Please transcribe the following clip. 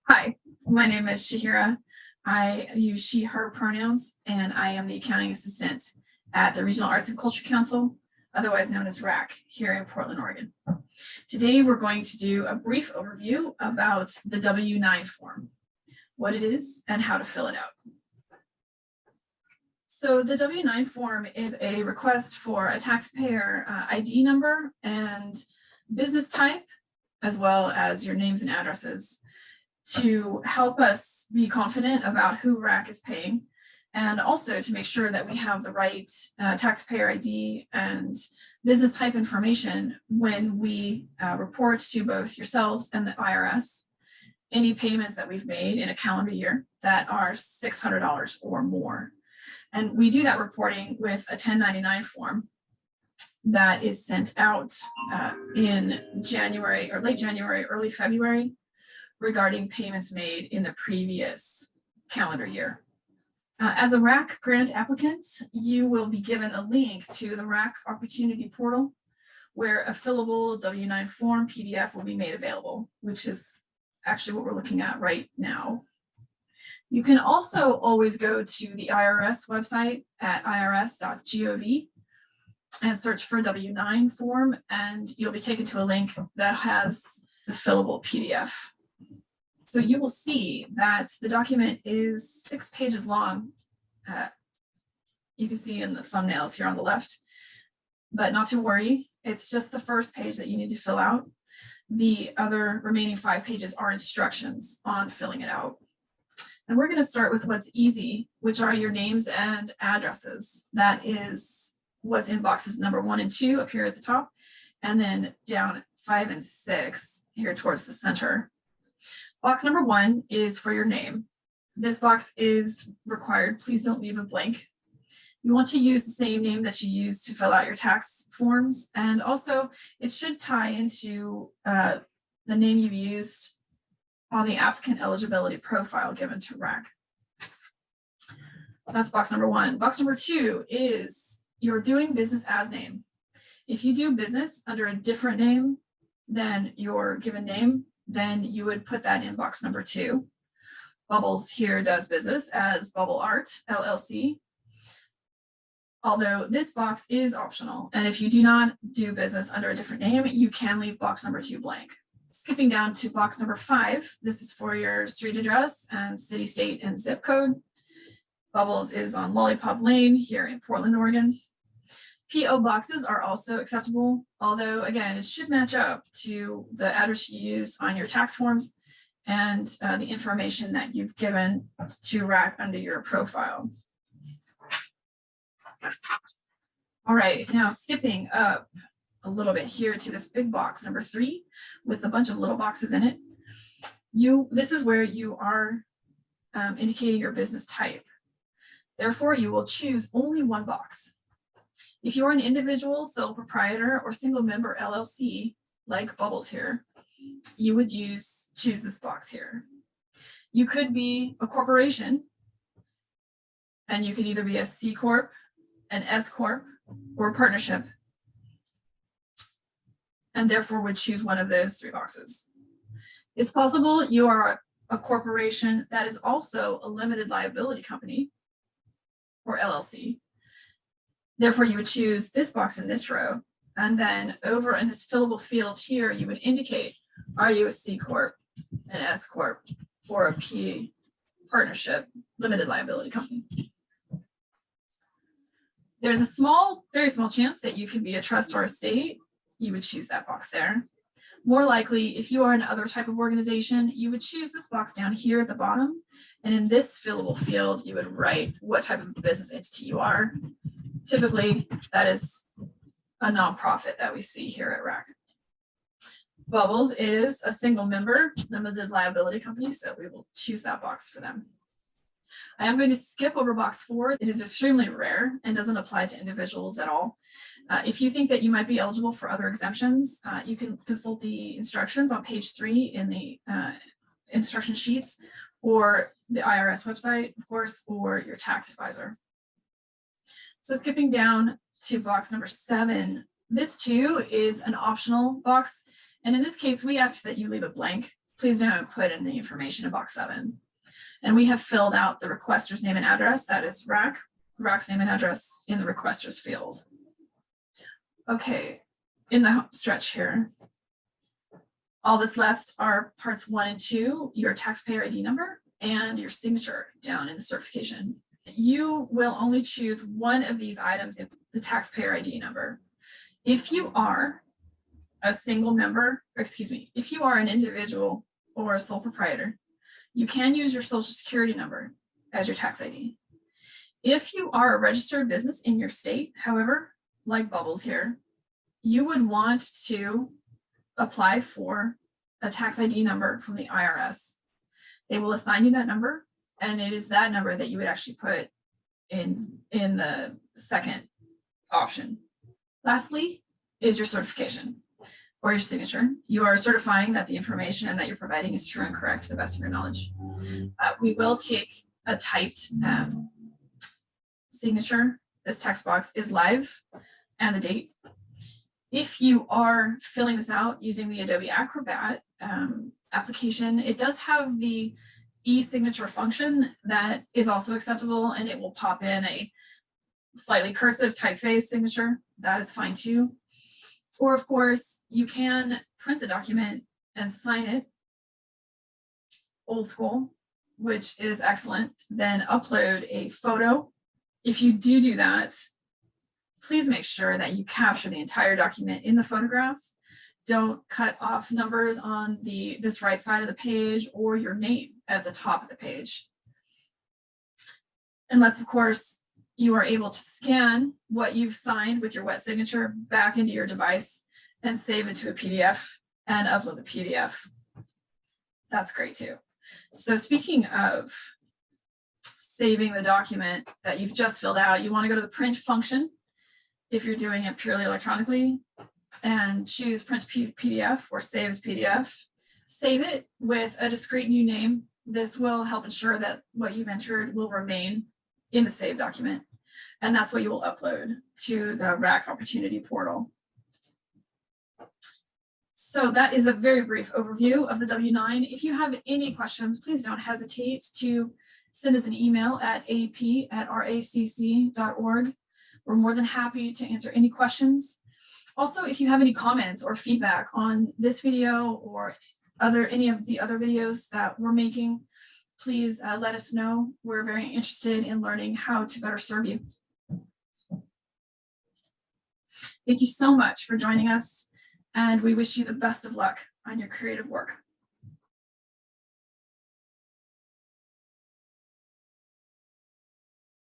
Hi, my name is Shahira. I use she, her pronouns, and I am the accounting assistant at the Regional Arts and Culture Council, otherwise known as RACC, here in Portland, Oregon. Today, we're going to do a brief overview about the W-9 form, what it is, and how to fill it out. So the W-9 form is a request for a taxpayer ID number and business type, as well as your names and addresses, to help us be confident about who RACC is paying, and also to make sure that we have the right taxpayer ID and business type information when we report to both yourselves and the IRS any payments that we've made in a calendar year that are $600 or more. And we do that reporting with a 1099 form that is sent out in January or late January, early February, regarding payments made in the previous calendar year. As a RACC grant applicant, you will be given a link to the RACC Opportunity Portal, where a fillable W-9 form PDF will be made available, which is actually what we're looking at right now. You can also always go to the IRS website at irs.gov and search for W-9 form, and you'll be taken to a link that has the fillable PDF. So you will see that the document is 6 pages long. You can see in the thumbnails here on the left, but not to worry, it's just the first page that you need to fill out. The other remaining 5 pages are instructions on filling it out. And we're going to start with what's easy, which are your names and addresses. That is what's in boxes number 1 and 2 up here at the top, and then down 5 and 6 here towards the center. Box number 1 is for your name. This box is required. Please don't leave it blank. You want to use the same name that you use to fill out your tax forms. And also it should tie into the name you used on the applicant eligibility profile given to RACC. That's box number 1. Box number 2 is your doing business as name. If you do business under a different name than your given name, then you would put that in box number 2. Bubbles here does business as Bubble Art, LLC. Although this box is optional, and if you do not do business under a different name, you can leave box number 2 blank. Skipping down to box number 5, this is for your street address and city, state, and zip code. Bubbles is on Lollipop Lane here in Portland, Oregon. PO boxes are also acceptable, although again, it should match up to the address you use on your tax forms and the information that you've given to RACC under your profile. All right, now skipping up a little bit here to this big box, number 3, with a bunch of little boxes in it. This is where you are indicating your business type. Therefore, you will choose only one box. If you're an individual, sole proprietor, or single member LLC, like Bubbles here, you would choose this box here. You could be a corporation, and you could either be a C Corp, an S Corp, or a partnership, and therefore would choose one of those 3 boxes. It's possible you are a corporation that is also a limited liability company, or LLC. Therefore, you would choose this box in this row, and then over in this fillable field here, you would indicate, are you a C Corp, an S Corp, or a P partnership, limited liability company? There's a very small chance that you could be a trust or a state. You would choose that box there. More likely, if you are another type of organization, you would choose this box down here at the bottom. And in this fillable field, you would write what type of business entity you are. Typically, that is a nonprofit that we see here at RACC. Bubbles is a single member limited liability company, so we will choose that box for them. I am going to skip over box 4. It is extremely rare and doesn't apply to individuals at all. If you think that you might be eligible for other exemptions, you can consult the instructions on page 3 in the instruction sheets, or the IRS website, of course, or your tax advisor. So skipping down to box number 7, this too is an optional box. And in this case, we ask that you leave it blank. please don't put in the information in box 7. And we have filled out the requester's name and address. That is RACC's name and address in the requester's field. Okay, in the home stretch here, all that's left are parts 1 and 2, your taxpayer ID number and your signature down in the certification. You will only choose one of these items in the taxpayer ID number. If you are a single member, or excuse me, if you are an individual or a sole proprietor, you can use your social security number as your tax ID. If you are a registered business in your state, however, like Bubbles here, you would want to apply for a tax ID number from the IRS. They will assign you that number, and it is that number that you would actually put in the second option. Lastly is your certification or your signature. You are certifying that the information that you're providing is true and correct to the best of your knowledge. We will take a typed signature. This text box is live and the date. If you are filling this out using the Adobe Acrobat application, it does have the e-signature function that is also acceptable, and it will pop in a slightly cursive typeface signature. That is fine too. Or of course, you can print the document and sign it old school, which is excellent. Then upload a photo. If you do that, please make sure that you capture the entire document in the photograph. Don't cut off numbers on this right side of the page or your name at the top of the page. Unless, of course, you are able to scan what you've signed with your wet signature back into your device and save it to a PDF and upload the PDF. That's great too. So speaking of saving the document that you've just filled out, you want to go to the print function if you're doing it purely electronically and choose print PDF or save as PDF. Save it with a discrete new name. This will help ensure that what you've entered will remain in the saved document. And that's what you will upload to the RACC Opportunity Portal. So that is a very brief overview of the W-9. If you have any questions, please don't hesitate to send us an email at ap@racc.org. We're more than happy to answer any questions. Also, if you have any comments or feedback on this video or any of the other videos that we're making, please let us know. We're very interested in learning how to better serve you. Thank you so much for joining us, and we wish you the best of luck on your creative work.